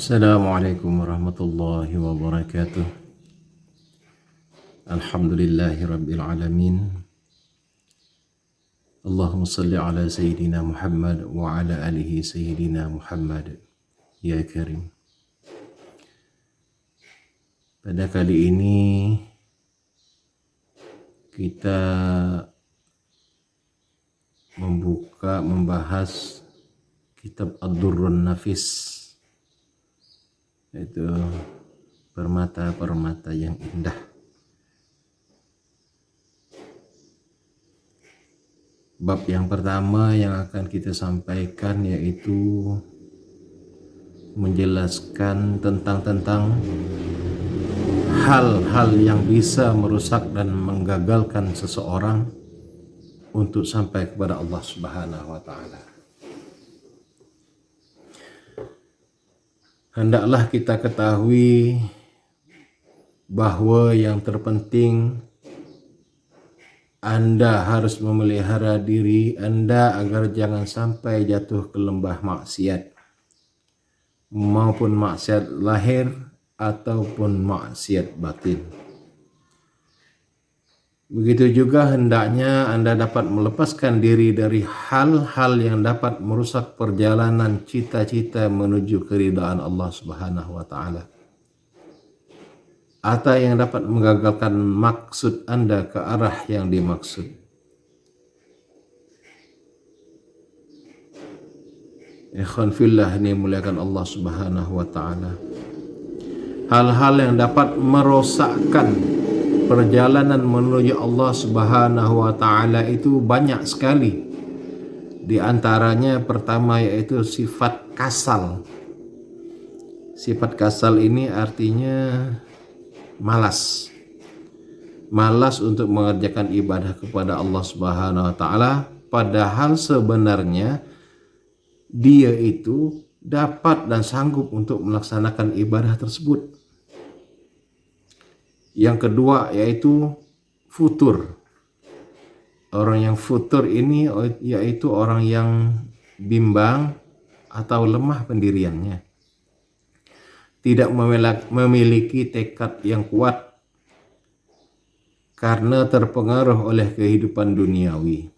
Assalamualaikum warahmatullahi wabarakatuh. Alhamdulillahi rabbil alamin. Allahumma salli ala Sayyidina Muhammad wa ala alihi Sayyidina Muhammad. Ya Karim. Pada kali ini kita membahas kitab Ad-Durrun Nafis, yaitu permata-permata yang indah. Bab yang pertama yang akan kita sampaikan yaitu menjelaskan tentang hal-hal yang bisa merusak dan menggagalkan seseorang untuk sampai kepada Allah Subhanahu wa taala. Hendaklah kita ketahui bahwa yang terpenting Anda harus memelihara diri Anda agar jangan sampai jatuh ke lembah maksiat, maupun maksiat lahir ataupun maksiat batin. Begitu juga hendaknya Anda dapat melepaskan diri dari hal-hal yang dapat merusak perjalanan cita-cita menuju keridhaan Allah Subhanahu wa taala, atau yang dapat menggagalkan maksud Anda ke arah yang dimaksud. Ikhwan fillah, ini muliakan Allah Subhanahu wa taala. Hal-hal yang dapat merosakkan perjalanan menuju Allah Subhanahu wa taala itu banyak sekali. Di antaranya pertama yaitu sifat kasal. Sifat kasal ini artinya malas. Malas untuk mengerjakan ibadah kepada Allah Subhanahu wa taala, padahal sebenarnya dia itu dapat dan sanggup untuk melaksanakan ibadah tersebut. Yang kedua yaitu futur. Orang yang futur ini yaitu orang yang bimbang atau lemah pendiriannya, tidak memiliki tekad yang kuat karena terpengaruh oleh kehidupan duniawi.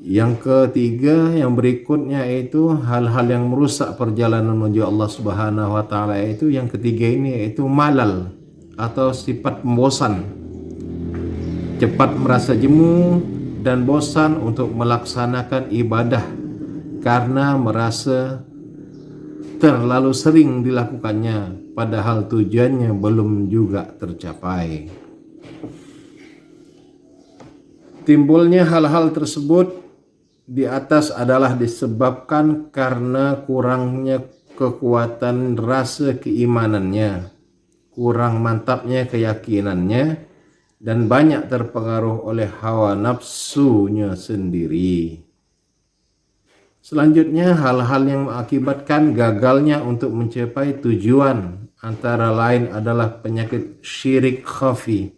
Yang ketiga, yang berikutnya itu hal-hal yang merusak perjalanan menuju Allah Subhanahu wa taala, yaitu yang ketiga ini yaitu malal atau sifat bosan. Cepat merasa jemu dan bosan untuk melaksanakan ibadah karena merasa terlalu sering dilakukannya padahal tujuannya belum juga tercapai. Timbulnya hal-hal tersebut di atas adalah disebabkan karena kurangnya kekuatan rasa keimanannya, kurang mantapnya keyakinannya, dan banyak terpengaruh oleh hawa nafsunya sendiri. Selanjutnya, hal-hal yang mengakibatkan gagalnya untuk mencapai tujuan antara lain adalah penyakit syirik khafi,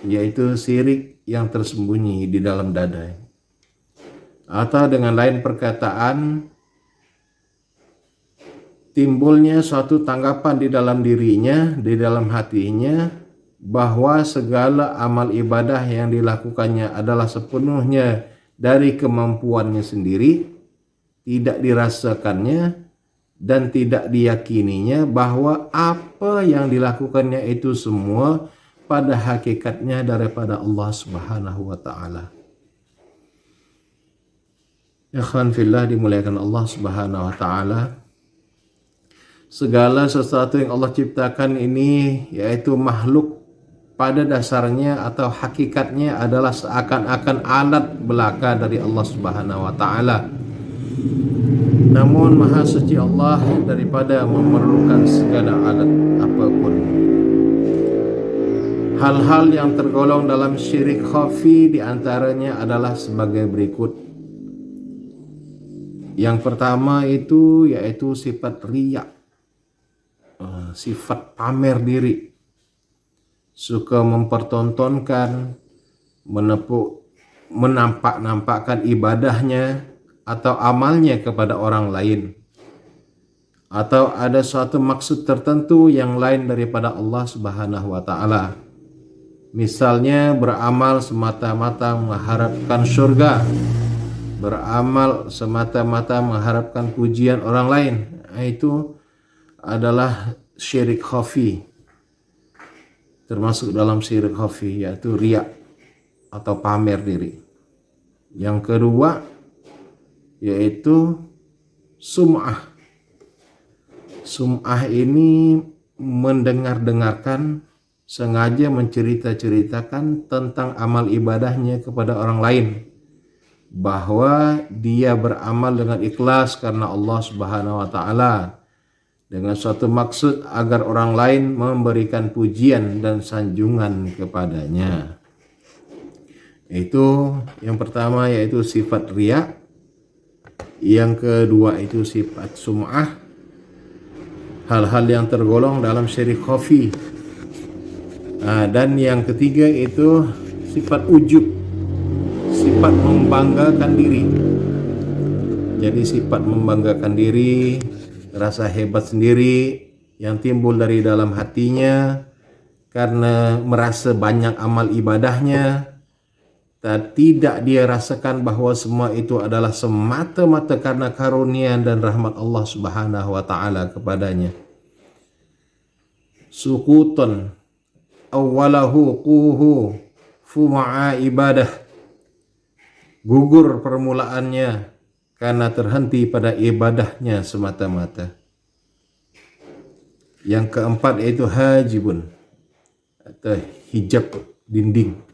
yaitu syirik yang tersembunyi di dalam dada. Atau dengan lain perkataan, timbulnya suatu tanggapan di dalam dirinya, di dalam hatinya, bahwa segala amal ibadah yang dilakukannya adalah sepenuhnya dari kemampuannya sendiri, tidak dirasakannya dan tidak diyakininya bahwa apa yang dilakukannya itu semua pada hakikatnya daripada Allah Subhanahu wa taala. Ikhwan fillah, dimuliakan Allah Subhanahu wa taala. Segala sesuatu yang Allah ciptakan ini yaitu makhluk pada dasarnya atau hakikatnya adalah seakan-akan alat belaka dari Allah Subhanahu wa taala. Namun Maha Suci Allah daripada memerlukan segala alat apapun. Hal-hal yang tergolong dalam syirik khafi diantaranya adalah sebagai berikut. Yang pertama itu yaitu sifat riya, sifat pamer diri, suka mempertontonkan, menampak-nampakkan ibadahnya atau amalnya kepada orang lain, atau ada suatu maksud tertentu yang lain daripada Allah Subhanahu wa taala. Misalnya beramal semata-mata mengharapkan surga, beramal semata-mata mengharapkan pujian orang lain, itu adalah syirik khafi, termasuk dalam syirik khafi, yaitu riya atau pamer diri. Yang kedua yaitu sum'ah. Sum'ah ini mendengar-dengarkan, sengaja mencerita-ceritakan tentang amal ibadahnya kepada orang lain, bahwa dia beramal dengan ikhlas karena Allah Subhanahu wa taala, dengan suatu maksud agar orang lain memberikan pujian dan sanjungan kepadanya. Itu yang pertama, yaitu sifat riya. Yang kedua itu sifat sum'ah, hal-hal yang tergolong dalam syirik khafi. Dan yang ketiga itu sifat ujub, sifat membanggakan diri. Jadi sifat membanggakan diri, rasa hebat sendiri yang timbul dari dalam hatinya karena merasa banyak amal ibadahnya, tidak dia rasakan bahwa semua itu adalah semata-mata karena karunia dan rahmat Allah Subhanahu wa taala kepadanya. Sukutan awwalahu quhu fuma'a ibadah, gugur permulaannya karena terhenti pada ibadahnya semata-mata. Yang keempat yaitu hajibun atau hijab, dinding.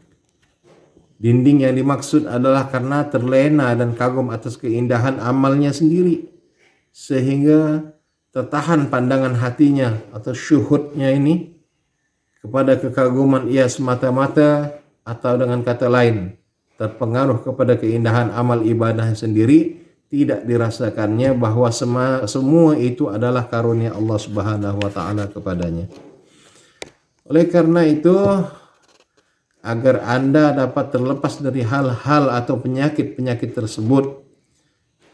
Dinding yang dimaksud adalah karena terlena dan kagum atas keindahan amalnya sendiri, sehingga tertahan pandangan hatinya atau syuhudnya ini kepada kekaguman ia semata-mata, atau dengan kata lain terpengaruh kepada keindahan amal ibadahnya sendiri, tidak dirasakannya bahwa semua itu adalah karunia Allah Subhanahu wa taala kepadanya. Oleh karena itu, agar Anda dapat terlepas dari hal-hal atau penyakit-penyakit tersebut,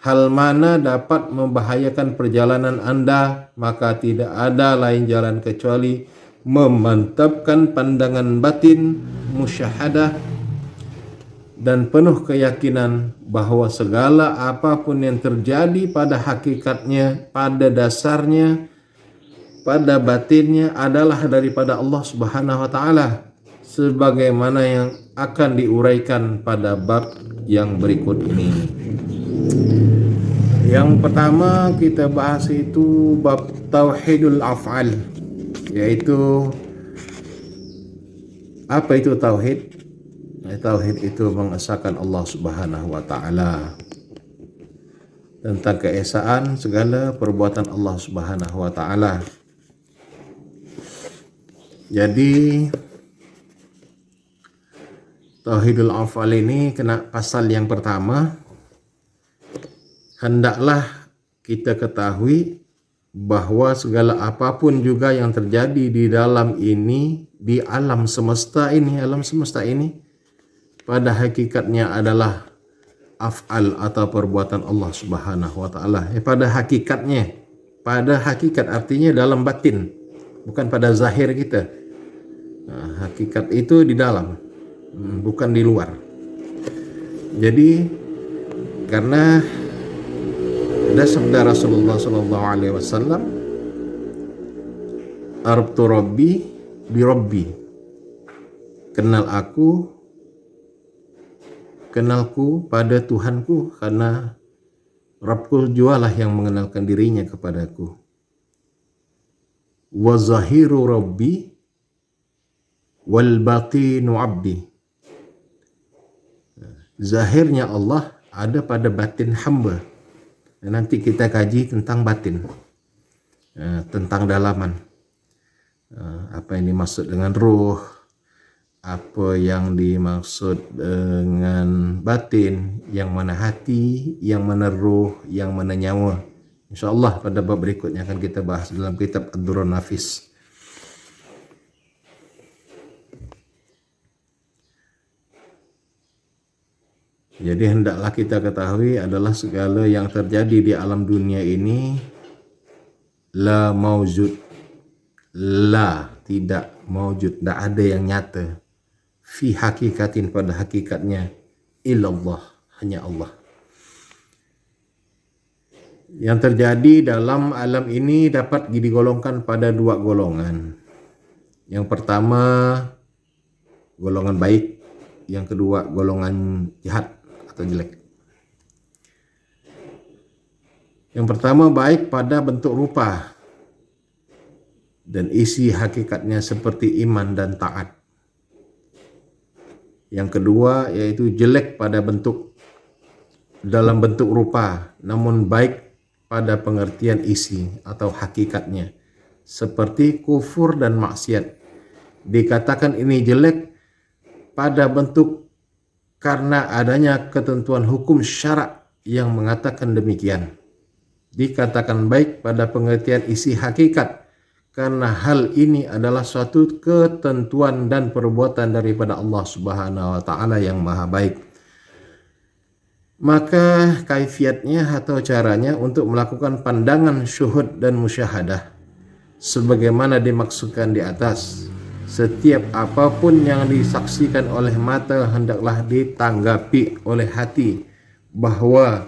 hal mana dapat membahayakan perjalanan Anda, maka tidak ada lain jalan kecuali memantapkan pandangan batin, musyahadah, dan penuh keyakinan bahwa segala apapun yang terjadi pada hakikatnya, pada dasarnya, pada batinnya adalah daripada Allah Subhanahu wa taala, sebagaimana yang akan diuraikan pada bab yang berikut ini. Yang pertama kita bahas itu bab tauhidul af'al, yaitu apa itu tauhid? Tauhid itu mengesahkan Allah Subhanahu wa taala, tentang keesaan segala perbuatan Allah Subhanahu wa taala. Jadi tauhidul af'al ini kena pasal yang pertama. Hendaklah kita ketahui bahwa segala apapun juga yang terjadi di dalam ini, di alam semesta ini, pada hakikatnya adalah af'al atau perbuatan Allah Subhanahu wa taala. Pada hakikat artinya dalam batin, bukan pada zahir kita. Hakikat itu di dalam, bukan di luar. Jadi karena ada sabda Rasulullah sallallahu alaihi wasallam, "Arabtu rabbi bi rabbi." Kenalku pada Tuhanku, karena Rabbku jualah yang mengenalkan dirinya kepadaku. Wa zahiru rabbi wal batinu abdi. Zahirnya Allah ada pada batin hamba. Nanti kita kaji tentang batin, tentang dalaman, apa yang dimaksud dengan ruh, apa yang dimaksud dengan batin, yang mana hati, yang mana ruh, yang mana nyawa. InsyaAllah pada bab berikutnya akan kita bahas dalam kitab Ad-Durrun Nafis. Jadi hendaklah kita ketahui adalah segala yang terjadi di alam dunia ini La maujud. La, tidak. Maujud, tidak ada yang nyata. Fi hakikatin, pada hakikatnya. Illallah, hanya Allah. Yang terjadi dalam alam ini dapat digolongkan pada dua golongan. Yang pertama, golongan baik. Yang kedua, golongan jahat atau jelek. Yang pertama, baik pada bentuk rupa dan isi hakikatnya seperti iman dan taat. Yang kedua, yaitu jelek pada bentuk, dalam bentuk rupa, namun baik pada pengertian isi atau hakikatnya, seperti kufur dan maksiat. Dikatakan ini jelek pada bentuk karena adanya ketentuan hukum syarak yang mengatakan demikian. Dikatakan baik pada pengertian isi hakikat karena hal ini adalah suatu ketentuan dan perbuatan daripada Allah Subhanahu wa taala yang Maha Baik. Maka kaifiatnya atau caranya untuk melakukan pandangan syuhud dan musyahadah sebagaimana dimaksudkan di atas. Setiap apapun yang disaksikan oleh mata hendaklah ditanggapi oleh hati bahwa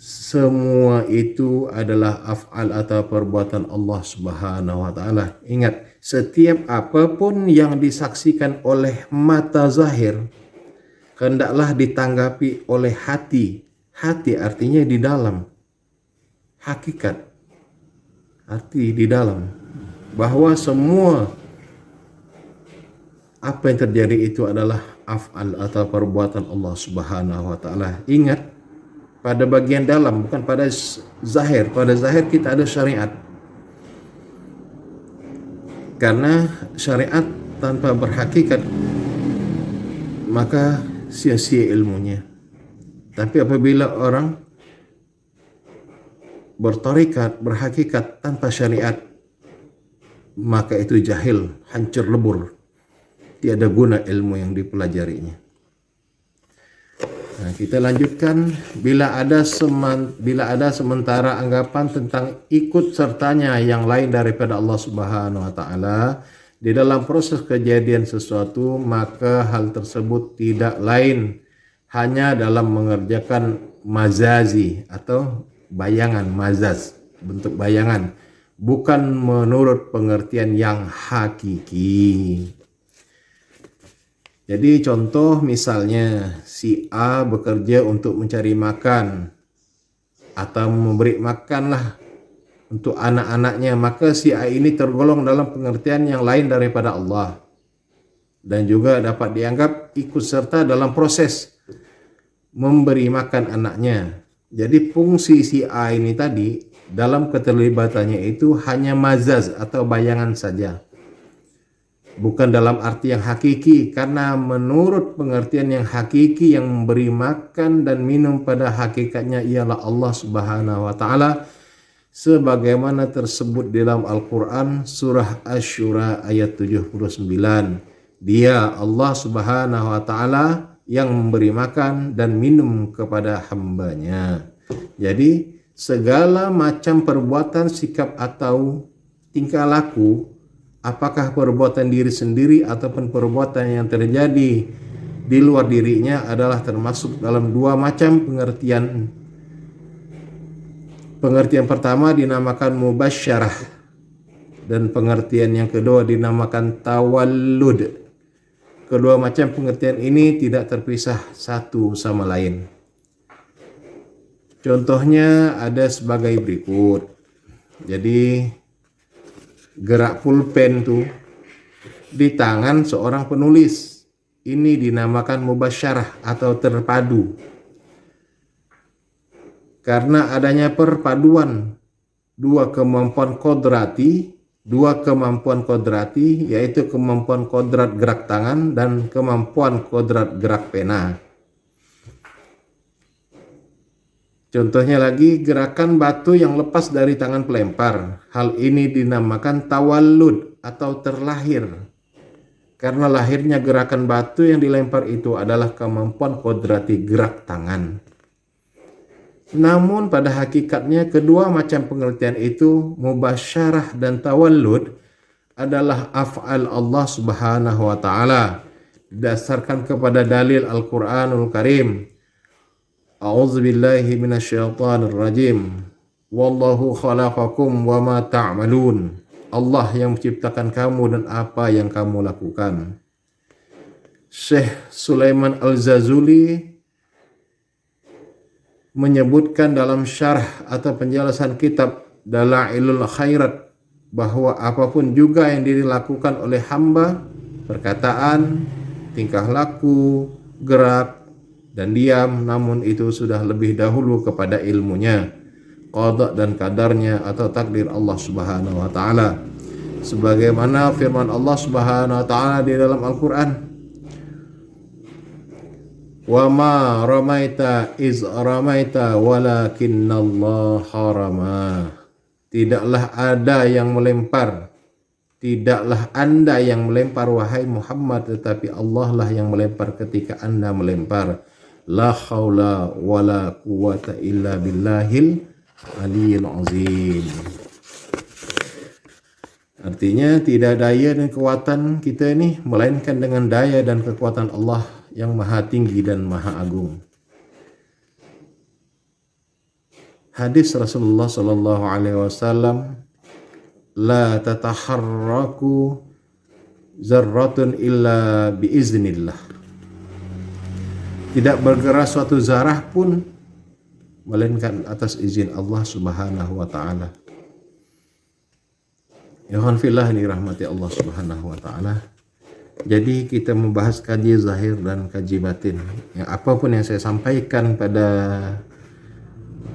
semua itu adalah af'al atau perbuatan Allah Subhanahu wa taala. Ingat, setiap apapun yang disaksikan oleh mata zahir hendaklah ditanggapi oleh hati. Hati artinya di dalam. Hakikat arti di dalam. Bahwa semua apa yang terjadi itu adalah af'al atau perbuatan Allah Subhanahu wa taala. Ingat, pada bagian dalam, bukan pada zahir. Pada zahir kita ada syariat. Karena syariat tanpa berhakikat maka sia-sia ilmunya. Tapi apabila orang bertarikat, berhakikat tanpa syariat, maka itu jahil, hancur lebur. Tiada guna ilmu yang dipelajarinya. Nah, kita lanjutkan. Bila ada sementara anggapan tentang ikut sertanya yang lain daripada Allah Subhanahu wa taala di dalam proses kejadian sesuatu, maka hal tersebut tidak lain hanya dalam mengerjakan mazazi atau bayangan, mazaz, bentuk bayangan, bukan menurut pengertian yang hakiki. Jadi contoh misalnya si A bekerja untuk mencari makan atau memberi makanlah untuk anak-anaknya, maka si A ini tergolong dalam pengertian yang lain daripada Allah dan juga dapat dianggap ikut serta dalam proses memberi makan anaknya. Jadi fungsi si A ini tadi dalam keterlibatannya itu hanya mazaz atau bayangan saja, bukan dalam arti yang hakiki, karena menurut pengertian yang hakiki yang memberi makan dan minum pada hakikatnya ialah Allah Subhanahu wa taala, sebagaimana tersebut dalam Al-Quran surah Asy-Syura ayat 79. Dia Allah Subhanahu wa taala yang memberi makan dan minum kepada hambanya. Jadi segala macam perbuatan, sikap atau tingkah laku, apakah perbuatan diri sendiri ataupun perbuatan yang terjadi di luar dirinya, adalah termasuk dalam dua macam pengertian. Pengertian pertama dinamakan mubasyarah dan pengertian yang kedua dinamakan tawallud. Kedua macam pengertian ini tidak terpisah satu sama lain. Contohnya ada sebagai berikut. Jadi gerak pulpen tuh di tangan seorang penulis, ini dinamakan mubasyarah atau terpadu. Karena adanya perpaduan dua kemampuan kodrati, yaitu kemampuan kodrat gerak tangan dan kemampuan kodrat gerak pena. Contohnya lagi, gerakan batu yang lepas dari tangan pelempar. Hal ini dinamakan tawallud atau terlahir. Karena lahirnya gerakan batu yang dilempar itu adalah kemampuan kodrati gerak tangan. Namun pada hakikatnya kedua macam pengertian itu, mubasyarah dan tawallud, adalah af'al Allah Subhanahu wa taala didasarkan kepada dalil Al-Qur'anul Karim. A'udzubillahi minasyaitonir rajim. Wallahu khalaqakum wa ma ta'malun. Allah yang menciptakan kamu dan apa yang kamu lakukan. Syekh Sulaiman Al-Zazuli menyebutkan dalam syarah atau penjelasan kitab Dalailul Khairat bahwa apapun juga yang dilakukan oleh hamba, perkataan, tingkah laku, gerak, dan diam, namun itu sudah lebih dahulu kepada ilmunya, qada dan kadarnya atau takdir Allah Subhanahu wa taala. Sebagaimana firman Allah Subhanahu wa taala di dalam Al-Qur'an, "Wa ma ramaita iz ramaita walakinnallaha rama." Tidaklah ada yang melempar, tidaklah Anda yang melempar wahai Muhammad, tetapi Allah lah yang melempar ketika Anda melempar. La haula wala quwata illa billahil aliyil azim. Artinya tidak daya dan kekuatan kita ini melainkan dengan daya dan kekuatan Allah yang maha tinggi dan maha agung. Hadis Rasulullah sallallahu alaihi wasallam, la tataharraku zarratun illa biiznillah. Tidak bergerak suatu zarah pun melainkan atas izin Allah Subhanahu wa taala. Ikhwan fillah ini rahmati Allah Subhanahu wa taala. Jadi kita membahas kaji zahir dan kaji batin. Ya, apapun yang saya sampaikan pada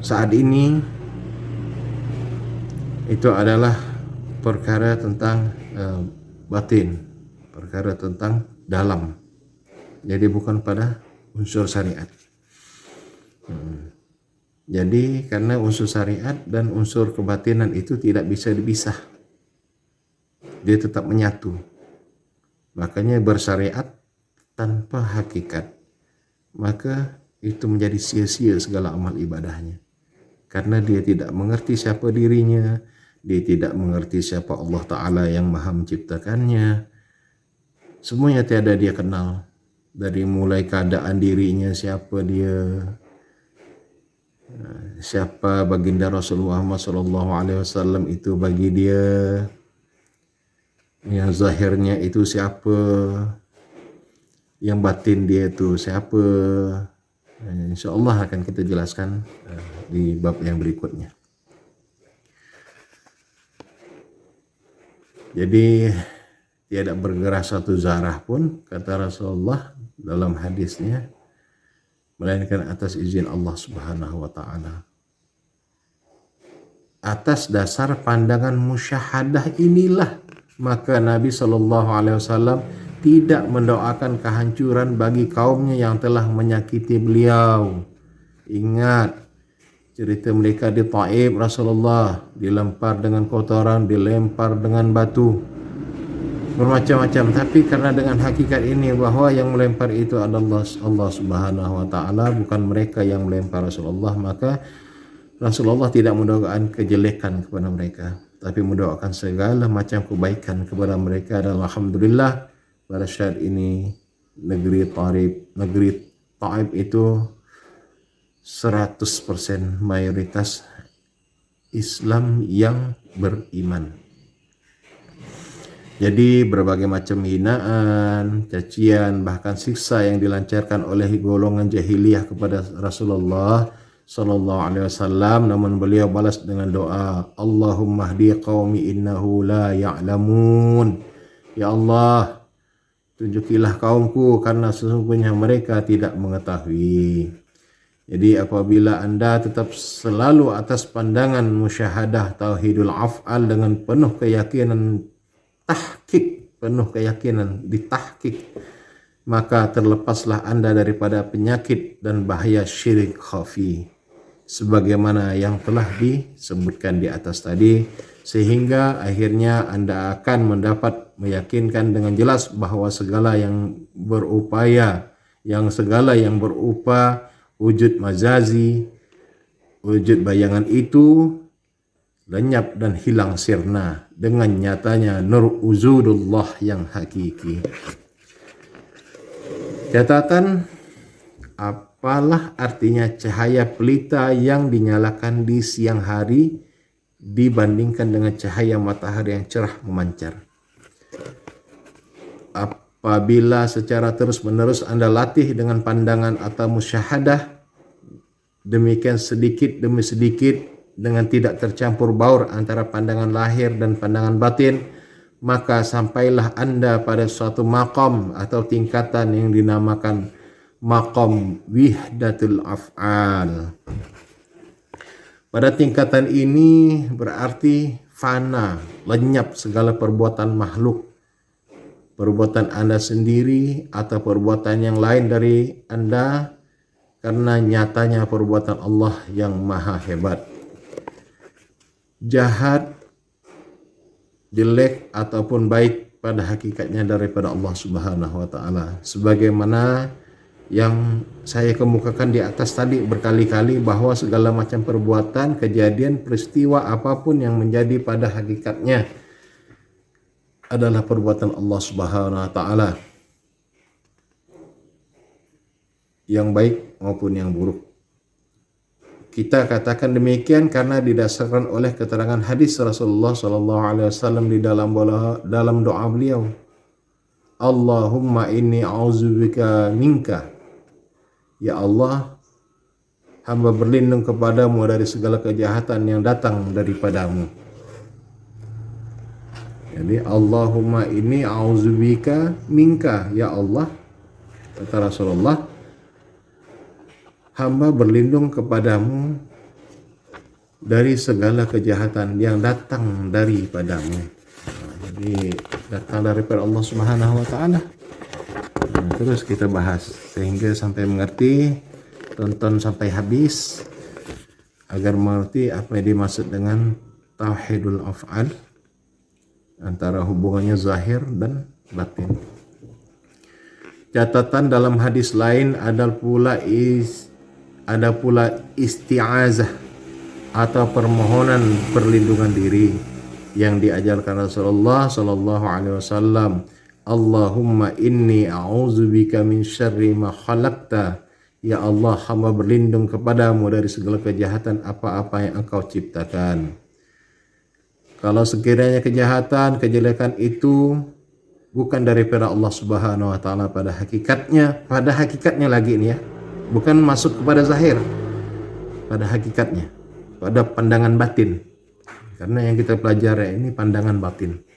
saat ini itu adalah perkara tentang batin, perkara tentang dalam. Jadi bukan pada unsur syariat. Jadi karena unsur syariat dan unsur kebatinan itu tidak bisa dipisah. Dia tetap menyatu. Makanya bersyariat tanpa hakikat, maka itu menjadi sia-sia segala amal ibadahnya. Karena dia tidak mengerti siapa dirinya, dia tidak mengerti siapa Allah Ta'ala yang maha menciptakannya. Semuanya tiada dia kenal. Dari mulai keadaan dirinya, siapa dia, siapa baginda Rasulullah SAW itu bagi dia, yang zahirnya itu siapa, yang batin dia itu siapa. Insya Allah akan kita jelaskan di bab yang berikutnya. Jadi tidak bergerak satu zarah pun, kata Rasulullah dalam hadisnya, melainkan atas izin Allah Subhanahu wa taala. Atas dasar pandangan musyahadah inilah maka Nabi SAW tidak mendoakan kehancuran bagi kaumnya yang telah menyakiti beliau. Ingat cerita mereka di Taif, Rasulullah dilempar dengan kotoran, dilempar dengan batu, bermacam-macam. Tapi karena dengan hakikat ini bahwa yang melempar itu adalah Allah Subhanahu wa taala, bukan mereka yang melempar Rasulullah, maka Rasulullah tidak mendoakan kejelekan kepada mereka, tapi mendoakan segala macam kebaikan kepada mereka. Dan alhamdulillah pada saat ini negeri Taif itu 100% mayoritas Islam yang beriman. Jadi berbagai macam hinaan, cacian, bahkan siksa yang dilancarkan oleh golongan jahiliyah kepada Rasulullah sallallahu alaihi wasallam, namun beliau balas dengan doa, Allahumma hdi qaumi innahu la ya'lamun. Ya Allah, tunjukilah kaumku karena sesungguhnya mereka tidak mengetahui. Jadi apabila Anda tetap selalu atas pandangan musyahadah tauhidul af'al dengan penuh keyakinan tahqiq, penuh keyakinan ditahqiq, maka terlepaslah Anda daripada penyakit dan bahaya syirik khafi sebagaimana yang telah disebutkan di atas tadi, sehingga akhirnya Anda akan mendapat meyakinkan dengan jelas bahwa segala yang berupa wujud majazi, wujud bayangan itu lenyap dan hilang sirna dengan nyatanya nur uzudullah yang hakiki. Catatan, apalah artinya cahaya pelita yang dinyalakan di siang hari dibandingkan dengan cahaya matahari yang cerah memancar? Apabila secara terus-menerus Anda latih dengan pandangan atau musyahadah, demikian sedikit demi sedikit dengan tidak tercampur baur antara pandangan lahir dan pandangan batin, maka sampailah Anda pada suatu maqam atau tingkatan yang dinamakan maqam wihdatul af'al. Pada tingkatan ini berarti fana, lenyap segala perbuatan makhluk, perbuatan Anda sendiri atau perbuatan yang lain dari Anda, karena nyatanya perbuatan Allah yang maha hebat. Jahat, jelek ataupun baik pada hakikatnya daripada Allah Subhanahu wa taala. Sebagaimana yang saya kemukakan di atas tadi berkali-kali, bahwa segala macam perbuatan, kejadian, peristiwa apapun yang menjadi pada hakikatnya adalah perbuatan Allah Subhanahu wa taala, yang baik maupun yang buruk. Kita katakan demikian karena didasarkan oleh keterangan hadis Rasulullah SAW di dalam doa beliau, Allahumma inni a'udzubika minka, ya Allah, hamba berlindung kepadamu dari segala kejahatan yang datang daripadamu. Jadi Allahumma inni a'udzubika minka, ya Allah, kata Rasulullah, hamba berlindung kepadamu dari segala kejahatan yang datang daripadamu. Jadi datang daripada Allah Subhanahu wa taala. Terus kita bahas sehingga sampai mengerti, tonton sampai habis agar mengerti apa yang dimaksud dengan tauhidul af'al, antara hubungannya zahir dan batin. Catatan, dalam hadis lain ada pula isti'azah atau permohonan perlindungan diri yang diajarkan Rasulullah sallallahu alaihi wasallam. Allahumma inni a'udzubika min syarri ma khalaqta, ya Allah, hamba berlindung kepadamu dari segala kejahatan apa-apa yang Engkau ciptakan. Kalau sekiranya kejahatan, kejelekan itu bukan daripada Allah Subhanahu wa taala pada hakikatnya lagi ini ya, bukan masuk kepada zahir, pada hakikatnya, pada pandangan batin. Karena yang kita pelajari ini pandangan batin.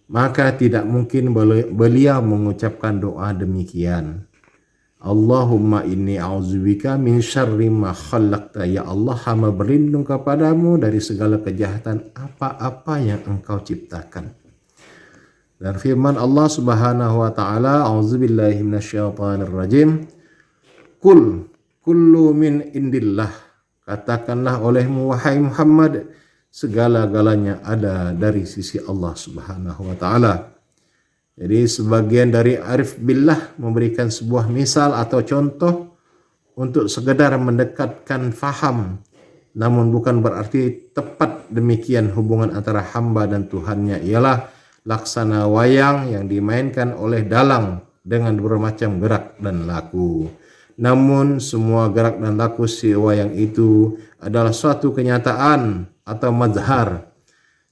Maka tidak mungkin beliau mengucapkan doa demikian. Allahumma inni a'udzubika min syarri ma khalaqta, ya Allah, hamba berlindung kepadamu dari segala kejahatan apa-apa yang Engkau ciptakan. Dan firman Allah Subhanahu wa taala, a'udzubillahi minasyaitonir rajim, kullu min indillah, katakanlah olehmu wahai Muhammad, segala-galanya ada dari sisi Allah Subhanahu wa taala. Jadi sebagian dari arif billah memberikan sebuah misal atau contoh untuk sekedar mendekatkan faham, namun bukan berarti tepat demikian hubungan antara hamba dan Tuhannya, ialah laksana wayang yang dimainkan oleh dalang dengan bermacam gerak dan laku. Namun semua gerak dan laku si wayang itu adalah suatu kenyataan atau mazhar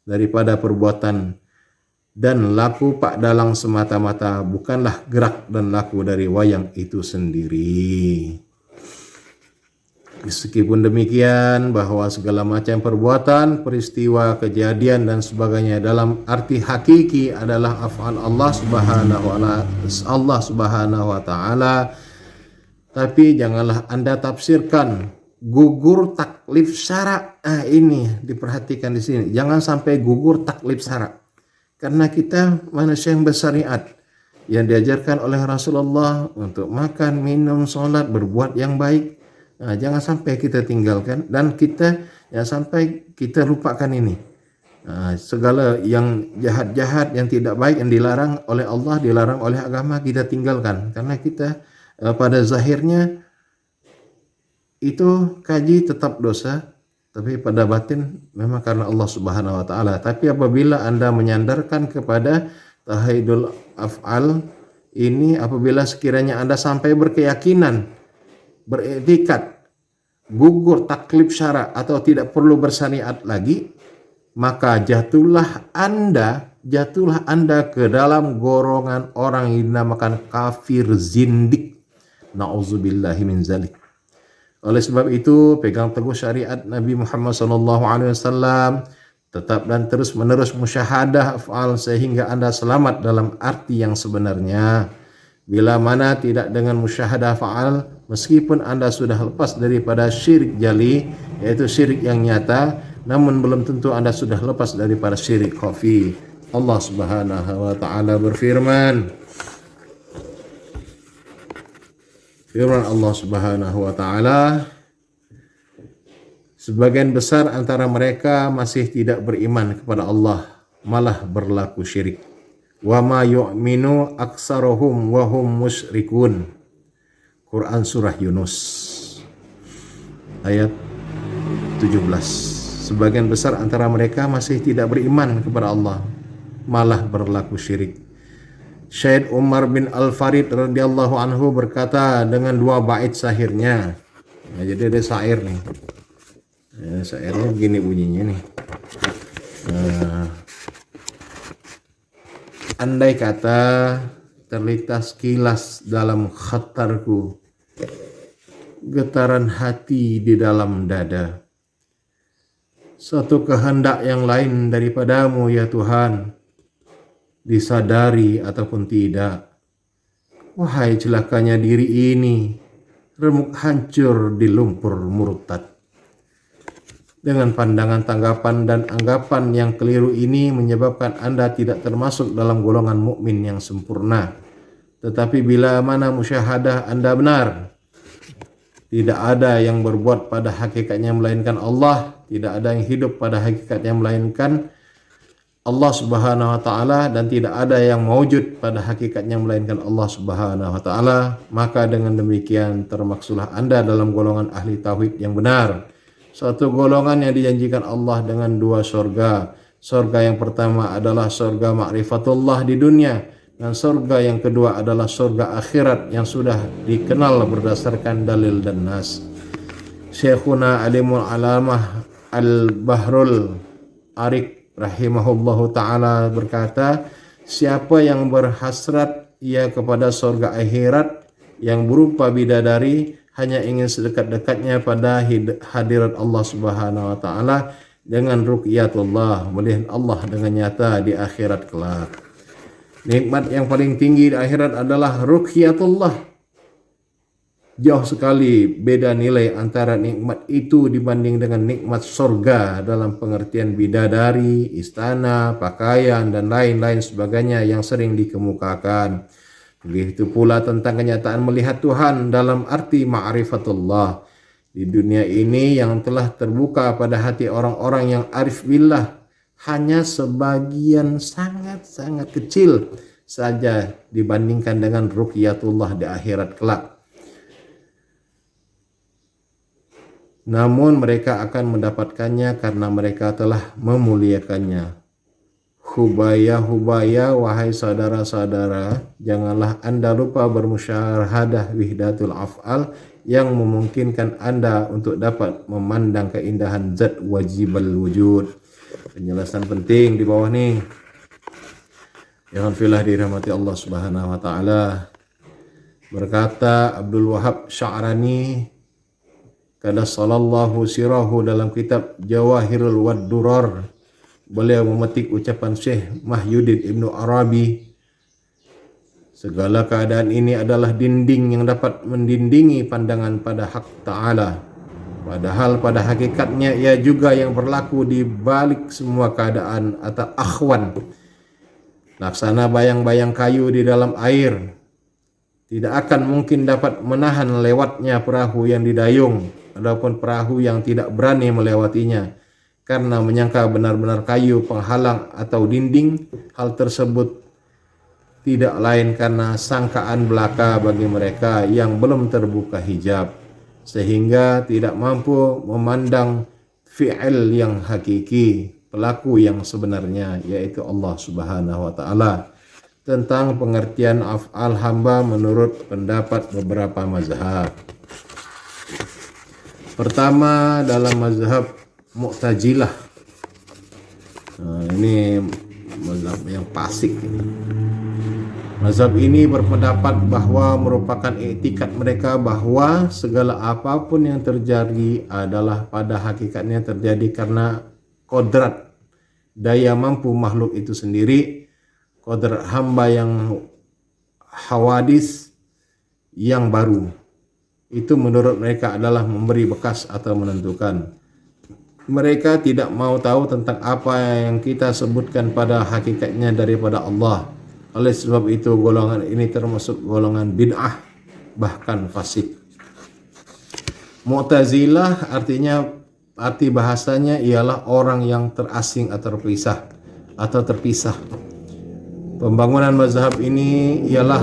daripada perbuatan dan laku pak dalang semata-mata, bukanlah gerak dan laku dari wayang itu sendiri. Meskipun demikian, bahwa segala macam perbuatan, peristiwa, kejadian dan sebagainya dalam arti hakiki adalah af'al Allah Subhanahu wa taala. Tapi janganlah Anda tafsirkan gugur taklif syara. Ini diperhatikan di sini. Jangan sampai gugur taklif syara. Karena kita manusia yang bersyariat, yang diajarkan oleh Rasulullah untuk makan, minum, sholat, berbuat yang baik. Jangan sampai kita tinggalkan, dan kita sampai kita lupakan ini. Segala yang jahat-jahat, yang tidak baik, yang dilarang oleh Allah, dilarang oleh agama, kita tinggalkan. Karena kita pada zahirnya itu kaji tetap dosa, tapi pada batin memang karena Allah Subhanahu wa taala. Tapi apabila Anda menyandarkan kepada tauhidul af'al ini, apabila sekiranya Anda sampai berkeyakinan, beriktikad, gugur taklif syara atau tidak perlu bersaniat lagi, maka jatuhlah Anda ke dalam golongan orang yang dinamakan kafir zindik. Nauzubillahi min zalik. Oleh sebab itu, pegang teguh syariat Nabi Muhammad SAW, tetap dan terus menerus musyahadah af'al sehingga Anda selamat dalam arti yang sebenarnya. Bila mana tidak dengan musyahadah af'al, meskipun Anda sudah lepas daripada syirik jali, yaitu syirik yang nyata, namun belum tentu Anda sudah lepas daripada syirik khafi. Allah Subhanahu wa taala berfirman, firman Allah Subhanahu wa taala, sebagian besar antara mereka masih tidak beriman kepada Allah, malah berlaku syirik. Wa ma yu'minu aksarohum wa hum musyrikun. Quran surah Yunus ayat 17. Sebagian besar antara mereka masih tidak beriman kepada Allah, malah berlaku syirik. Syed Umar bin Al-Farid radhiyallahu anhu berkata dengan dua bait syairnya. Nah, jadi ada syair nih. Syairnya begini bunyinya nih. Andai kata terlintas kilas dalam khatarku, getaran hati di dalam dada, satu kehendak yang lain daripadamu ya Tuhan, disadari ataupun tidak. Wahai celakanya diri ini, remuk hancur di lumpur murtad. Dengan pandangan, tanggapan, dan anggapan yang keliru ini menyebabkan Anda tidak termasuk dalam golongan mukmin yang sempurna. Tetapi bila mana musyahadah Anda benar, tidak ada yang berbuat pada hakikatnya melainkan Allah, tidak ada yang hidup pada hakikatnya melainkan Allah Subhanahu wa taala, dan tidak ada yang mewujud pada hakikatnya melainkan Allah Subhanahu wa taala, maka dengan demikian termasuklah Anda dalam golongan ahli tauhid yang benar. Suatu golongan yang dijanjikan Allah dengan dua surga. Surga yang pertama adalah surga ma'rifatullah di dunia, dan surga yang kedua adalah surga akhirat yang sudah dikenal berdasarkan dalil dan nas. Syekhuna Alimul Alamah Al-Bahrul Arik rahimahullahu ta'ala berkata, siapa yang berhasrat ia kepada surga akhirat yang berupa bidadari, hanya ingin sedekat-dekatnya pada hadirat Allah Subhanahu wa taala dengan ruqyatullah, melihat Allah dengan nyata di akhirat kelak. Nikmat yang paling tinggi di akhirat adalah ruqyatullah. Jauh sekali beda nilai antara nikmat itu dibanding dengan nikmat surga dalam pengertian bidadari, istana, pakaian, dan lain-lain sebagainya yang sering dikemukakan. Begitu pula tentang kenyataan melihat Tuhan dalam arti ma'rifatullah di dunia ini yang telah terbuka pada hati orang-orang yang arif billah, hanya sebagian sangat-sangat kecil saja dibandingkan dengan ruqyatullah di akhirat kelak. Namun mereka akan mendapatkannya karena mereka telah memuliakannya. Hubaya, wahai saudara-saudara, janganlah Anda lupa bermusyahadah wihdatul af'al yang memungkinkan Anda untuk dapat memandang keindahan zat wajibal wujud. Penjelasan penting di bawah nih. Yang filah dirahmati Allah Subhanahu wa taala. Berkata Abdul Wahab Sya'rani qaddasallahu sirahu dalam kitab Jawahirul Wad-Durar, beliau memetik ucapan Syekh Mahyuddin Ibnu Arabi, segala keadaan ini adalah dinding yang dapat mendindingi pandangan pada hak Ta'ala, padahal pada hakikatnya ia juga yang berlaku di balik semua keadaan atau akhwan. Laksana bayang-bayang kayu di dalam air, tidak akan mungkin dapat menahan lewatnya perahu yang didayung ataupun perahu yang tidak berani melewatinya, karena menyangka benar-benar kayu penghalang atau dinding. Hal tersebut tidak lain karena sangkaan belaka bagi mereka yang belum terbuka hijab. sehingga tidak mampu memandang fi'il yang hakiki, pelaku yang sebenarnya, yaitu Allah Subhanahu wa taala. Tentang pengertian af'al hamba menurut pendapat beberapa mazhab. Pertama, dalam mazhab Mu'tazilah. Ini mazhab yang fasik ini. Mazhab ini berpendapat bahwa merupakan i'tikad mereka bahwa segala apapun yang terjadi adalah pada hakikatnya terjadi karena kodrat, daya mampu makhluk itu sendiri, kodrat hamba yang hawadis yang baru. Itu menurut mereka adalah memberi bekas atau menentukan. Mereka tidak mau tahu tentang apa yang kita sebutkan pada hakikatnya daripada Allah. Oleh sebab itu golongan ini termasuk golongan bid'ah, bahkan fasik. Mu'tazilah arti bahasanya ialah orang yang terasing atau terpisah. Pembangunan mazhab ini ialah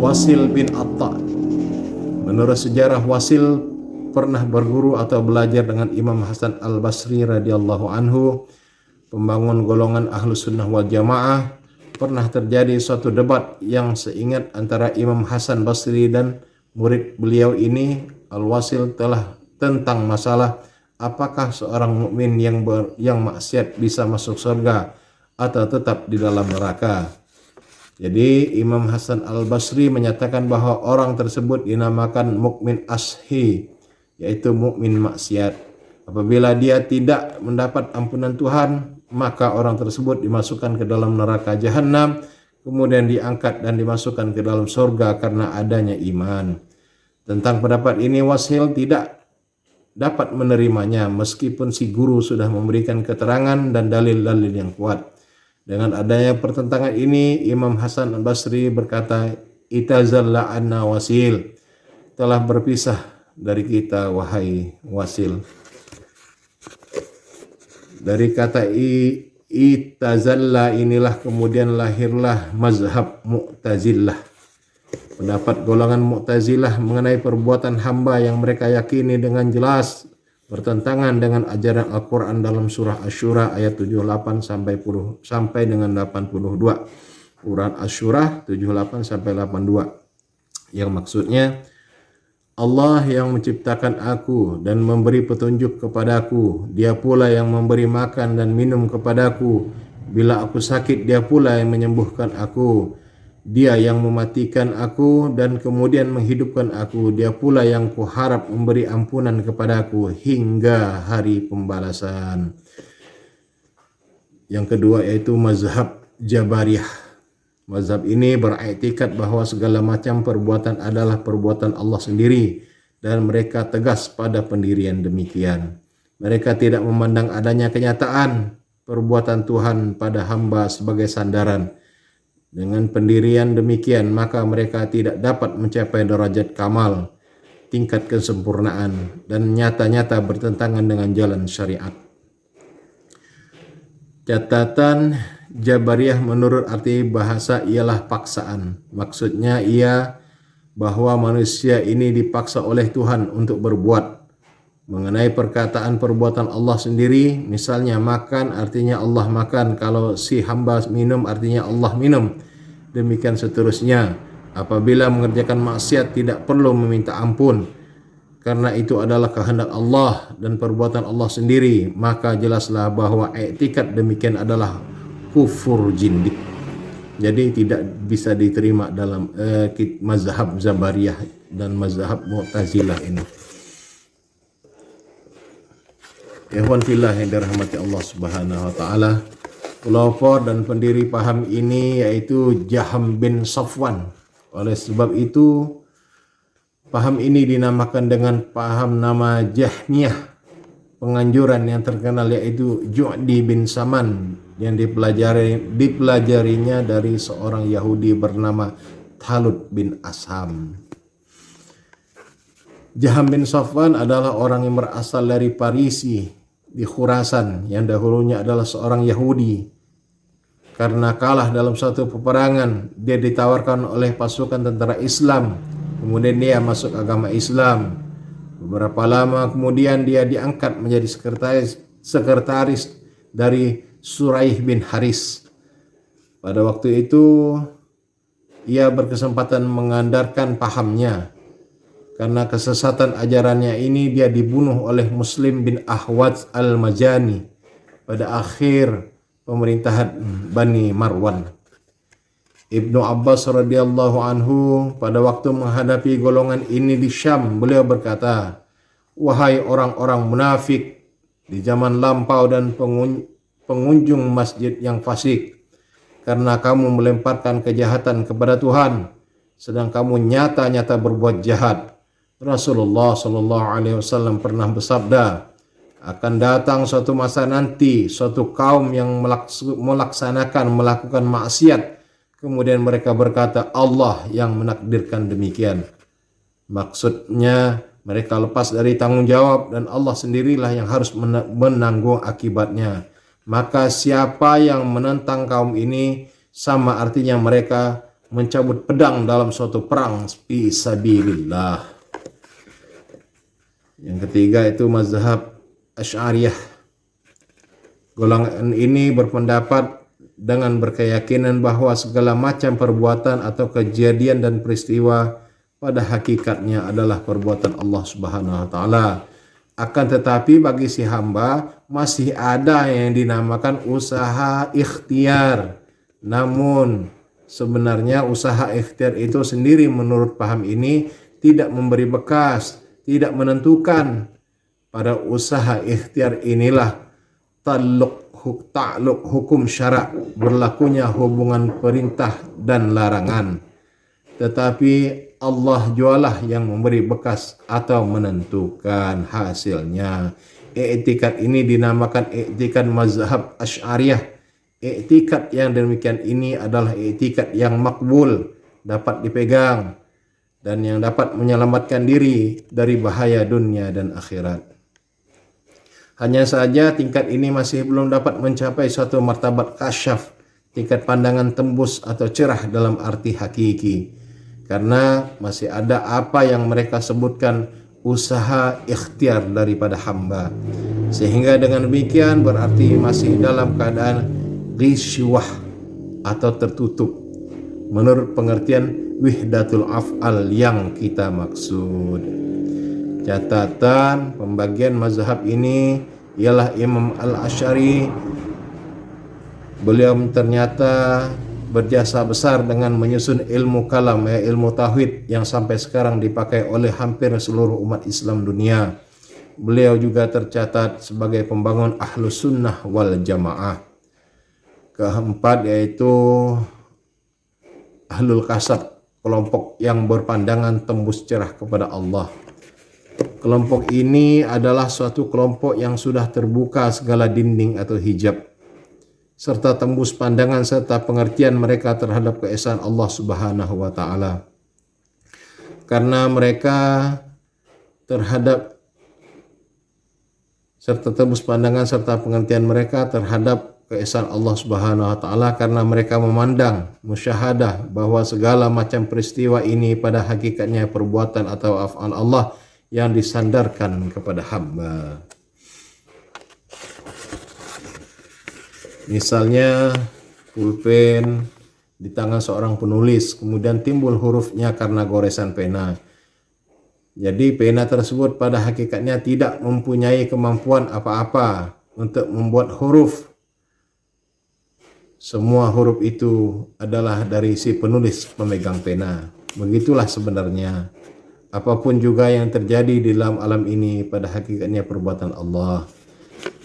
Wasil bin Atta. Menurut sejarah, Wasil pernah berguru atau belajar dengan Imam Hasan al-Basri radhiyallahu anhu, pembangun golongan Ahlus Sunnah wal Jamaah. Pernah terjadi suatu debat yang seingat antara Imam Hasan Basri dan murid beliau ini, Al-Wasil, telah tentang masalah apakah seorang mukmin yang maksiat bisa masuk surga atau tetap di dalam neraka. Jadi Imam Hasan al-Basri menyatakan bahwa orang tersebut dinamakan mukmin ashi, yaitu mukmin maksiat. Apabila dia tidak mendapat ampunan Tuhan, maka orang tersebut dimasukkan ke dalam neraka jahanam, kemudian diangkat dan dimasukkan ke dalam surga karena adanya iman. Tentang pendapat ini Wasil tidak dapat menerimanya meskipun si guru sudah memberikan keterangan dan dalil-dalil yang kuat. Dengan adanya pertentangan ini, Imam Hasan al-Basri berkata, "Itazalla anna Wasil." Telah berpisah dari kita wahai Wasil. Dari kata itazalla inilah kemudian lahirlah mazhab Mu'tazilah. Pendapat golongan Mu'tazilah mengenai perbuatan hamba yang mereka yakini dengan jelas bertentangan dengan ajaran Al-Quran dalam surah Asy-Syura ayat 78 sampai dengan 82. Quran Asy-Syura 78 sampai 82. Yang maksudnya, Allah yang menciptakan aku dan memberi petunjuk kepadaku. Dia pula yang memberi makan dan minum kepadaku. Bila aku sakit, dia pula yang menyembuhkan aku. Dia yang mematikan aku dan kemudian menghidupkan aku. Dia pula yang kuharap memberi ampunan kepadaku hingga hari pembalasan. Yang kedua yaitu mazhab Jabariyah. Mazhab ini beriktikad bahwa segala macam perbuatan adalah perbuatan Allah sendiri dan mereka tegas pada pendirian demikian. Mereka tidak memandang adanya kenyataan perbuatan Tuhan pada hamba sebagai sandaran. Dengan pendirian demikian, maka mereka tidak dapat mencapai derajat kamal, tingkat kesempurnaan, dan nyata-nyata bertentangan dengan jalan syariat. Catatan Jabariyah menurut arti bahasa ialah paksaan. Maksudnya bahwa manusia ini dipaksa oleh Tuhan untuk berbuat. Mengenai perkataan perbuatan Allah sendiri, misalnya makan artinya Allah makan, kalau si hamba minum artinya Allah minum. Demikian seterusnya. Apabila mengerjakan maksiat tidak perlu meminta ampun, karena itu adalah kehendak Allah dan perbuatan Allah sendiri, maka jelaslah bahwa i'tikad demikian adalah kufur jindik. Jadi tidak bisa diterima dalam mazhab Jabariyah dan mazhab Mu'tazilah ini. Ikhwan fillah yang dirahmati Allah Subhanahu wa taala. Pelopor dan pendiri paham ini yaitu Jaham bin Safwan. Oleh sebab itu paham ini dinamakan dengan paham nama Jahmiyah. Penganjuran yang terkenal yaitu Ju'di bin Saman yang dipelajarinya dari seorang Yahudi bernama Talut bin Asham. Jaham bin Safwan adalah orang yang berasal dari Parisi di Khurasan yang dahulunya adalah seorang Yahudi. Karena kalah dalam satu peperangan, dia ditawarkan oleh pasukan tentara Islam Kemudian dia masuk agama Islam. Beberapa lama kemudian dia diangkat menjadi sekretaris dari Suraih bin Haris. Pada waktu itu ia berkesempatan mengandalkan pahamnya. Karena kesesatan ajarannya ini dia dibunuh oleh Muslim bin Ahwaz al-Majani pada akhir pemerintahan Bani Marwan. Ibnu Abbas radhiyallahu anhu pada waktu menghadapi golongan ini di Syam, beliau berkata, "Wahai orang-orang munafik di zaman lampau dan pengunjung masjid yang fasik, karena kamu melemparkan kejahatan kepada Tuhan, sedang kamu nyata-nyata berbuat jahat." Rasulullah Shallallahu Alaihi Wasallam pernah bersabda, akan datang suatu masa nanti suatu kaum yang melakukan maksiat, kemudian mereka berkata Allah yang menakdirkan demikian. Maksudnya mereka lepas dari tanggung jawab dan Allah sendirilah yang harus menanggung akibatnya. Maka siapa yang menentang kaum ini sama artinya mereka mencabut pedang dalam suatu perang fi sabilillah. Yang ketiga itu mazhab Asy'ariyah. Golongan ini berpendapat dengan berkeyakinan bahwa segala macam perbuatan atau kejadian dan peristiwa pada hakikatnya adalah perbuatan Allah Subhanahu wa taala. Akan tetapi bagi si hamba masih ada yang dinamakan usaha ikhtiar. Namun sebenarnya usaha ikhtiar itu sendiri menurut paham ini tidak memberi bekas, tidak menentukan. Pada usaha ikhtiar inilah ta'alluq hukum syarak, berlakunya hubungan perintah dan larangan. Tetapi Allah jualah yang memberi bekas atau menentukan hasilnya. I'tikad ini dinamakan i'tikad mazhab Asy'ariyah. I'tikad yang demikian ini adalah i'tikad yang makbul, dapat dipegang, dan yang dapat menyelamatkan diri dari bahaya dunia dan akhirat. Hanya saja tingkat ini masih belum dapat mencapai suatu martabat kasyaf, tingkat pandangan tembus atau cerah dalam arti hakiki. Karena masih ada apa yang mereka sebutkan usaha ikhtiar daripada hamba. Sehingga dengan demikian berarti masih dalam keadaan ghisyuah atau tertutup menurut pengertian wihdatul af'al yang kita maksud. Catatan pembagian mazhab ini ialah Imam Al-Asy'ari. Beliau ternyata berjasa besar dengan menyusun ilmu kalam, ilmu tauhid yang sampai sekarang dipakai oleh hampir seluruh umat Islam dunia. Beliau juga tercatat sebagai pembangun Ahlus Sunnah wal Jamaah. Keempat yaitu Ahlul Kasab, kelompok yang berpandangan tembus cerah kepada Allah. Kelompok ini adalah suatu kelompok yang sudah terbuka segala dinding atau hijab, serta tembus pandangan serta pengertian mereka terhadap keesaan Allah Subhanahu wa taala. Karena mereka terhadap serta tembus pandangan serta pengertian mereka terhadap keesaan Allah Subhanahu wa taala, karena mereka memandang musyahadah bahwa segala macam peristiwa ini pada hakikatnya perbuatan atau af'al Allah yang disandarkan kepada hamba. Misalnya pulpen di tangan seorang penulis, kemudian timbul hurufnya karena goresan pena. Jadi pena tersebut pada hakikatnya tidak mempunyai kemampuan apa-apa untuk membuat huruf. Semua huruf itu adalah dari si penulis pemegang pena. Begitulah sebenarnya apapun juga yang terjadi di dalam alam ini pada hakikatnya perbuatan Allah.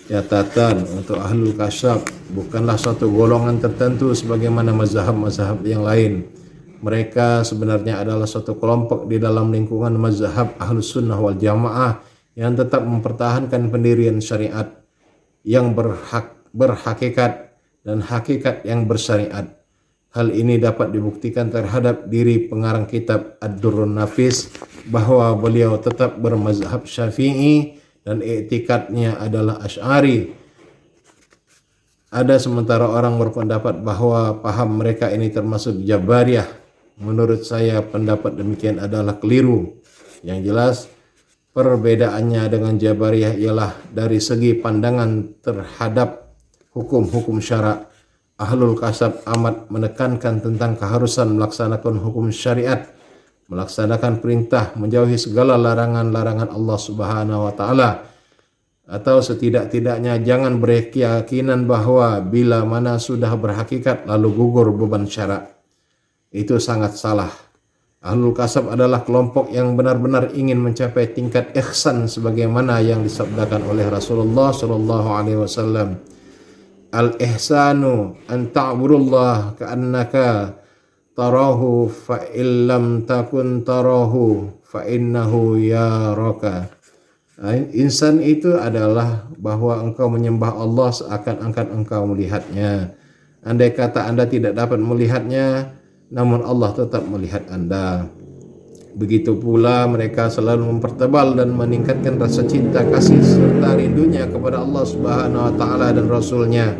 Catatan untuk Ahlul Kasab bukanlah suatu golongan tertentu sebagaimana mazhab-mazhab yang lain. Mereka sebenarnya adalah suatu kelompok di dalam lingkungan mazhab Ahlus Sunnah wal Jamaah yang tetap mempertahankan pendirian syariat yang berhakikat dan hakikat yang bersyariat. Hal ini dapat dibuktikan terhadap diri pengarang kitab Ad-Durrun Nafis bahwa beliau tetap bermazhab Syafi'i dan i'tikadnya adalah Asy'ari. Ada sementara orang berpendapat bahwa paham mereka ini termasuk Jabariyah Menurut saya pendapat demikian adalah keliru. Yang jelas perbedaannya dengan Jabariyah ialah dari segi pandangan terhadap hukum-hukum syara. Ahlul Kasab amat menekankan tentang keharusan melaksanakan hukum syariat, melaksanakan perintah, menjauhi segala larangan-larangan Allah Subhanahu wa taala. Atau setidak-tidaknya jangan berkeyakinan bahwa bila mana sudah berhakikat lalu gugur beban syara. Itu sangat salah. Ahlul Kasab adalah kelompok yang benar-benar ingin mencapai tingkat ihsan sebagaimana yang disabdakan oleh Rasulullah sallallahu alaihi wasallam. Al-ihsanu an ta'budullah ka'annaka tarahu fa illam takun tarahu fa innahu yaraka. Insan itu adalah bahwa engkau menyembah Allah seakan-akan engkau melihatnya. Andai kata Anda tidak dapat melihatnya, namun Allah tetap melihat Anda. Begitu pula mereka selalu mempertebal dan meningkatkan rasa cinta kasih serta rindunya kepada Allah Subhanahu wa taala dan Rasulnya.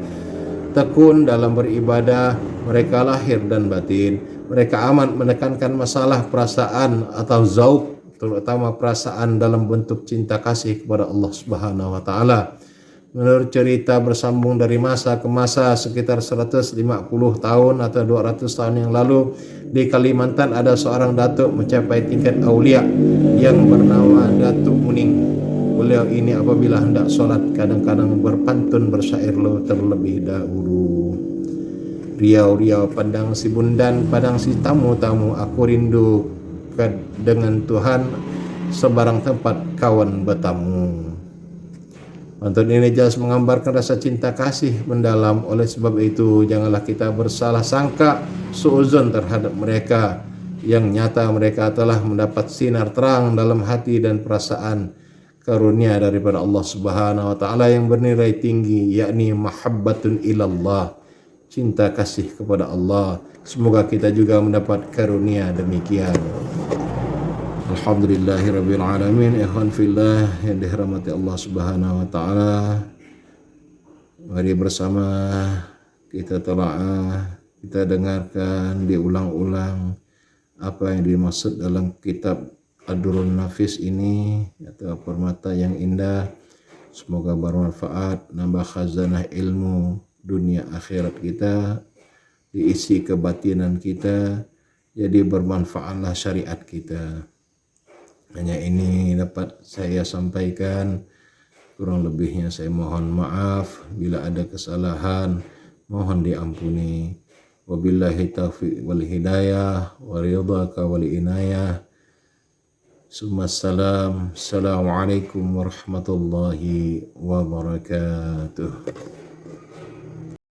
Tekun dalam beribadah, mereka lahir dan batin. Mereka amat menekankan masalah perasaan atau zauq, terutama perasaan dalam bentuk cinta kasih kepada Allah Subhanahu wa taala. Menurut cerita bersambung dari masa ke masa sekitar 150 tahun atau 200 tahun yang lalu, di Kalimantan ada seorang datuk mencapai tingkat aulia yang bernama Datuk Muning. Beliau ini apabila hendak solat kadang-kadang berpantun bersyair terlebih dahulu. Riau-riau padang si bundan, padang si tamu-tamu, aku rindu dengan Tuhan, sebarang tempat kawan bertamu. Pantun ini jelas menggambarkan rasa cinta kasih mendalam. Oleh sebab itu janganlah kita bersalah sangka suuzon terhadap mereka. Yang nyata mereka telah mendapat sinar terang dalam hati dan perasaan, karunia daripada Allah Subhanahu wa taala yang bernilai tinggi, yakni mahabbatun ilallah, cinta kasih kepada Allah. Semoga kita juga mendapat karunia demikian. Alhamdulillahirabbil alamin. Ikhwan fillah yang dirahmati Allah Subhanahu wa taala, mari bersama kita telaah, kita dengarkan diulang-ulang apa yang dimaksud dalam kitab Ad-Durrun Nafis ini, atau permata yang indah. Semoga bermanfaat, nambah khazanah ilmu dunia akhirat kita, diisi kebatinan kita, jadi bermanfaatlah syariat kita. Hanya ini dapat saya sampaikan, kurang lebihnya saya mohon maaf. Bila ada kesalahan mohon diampuni. Wabillahi taufiq wal hidayah wa ridhaka wal inayah. Assalamualaikum warahmatullahi wabarakatuh.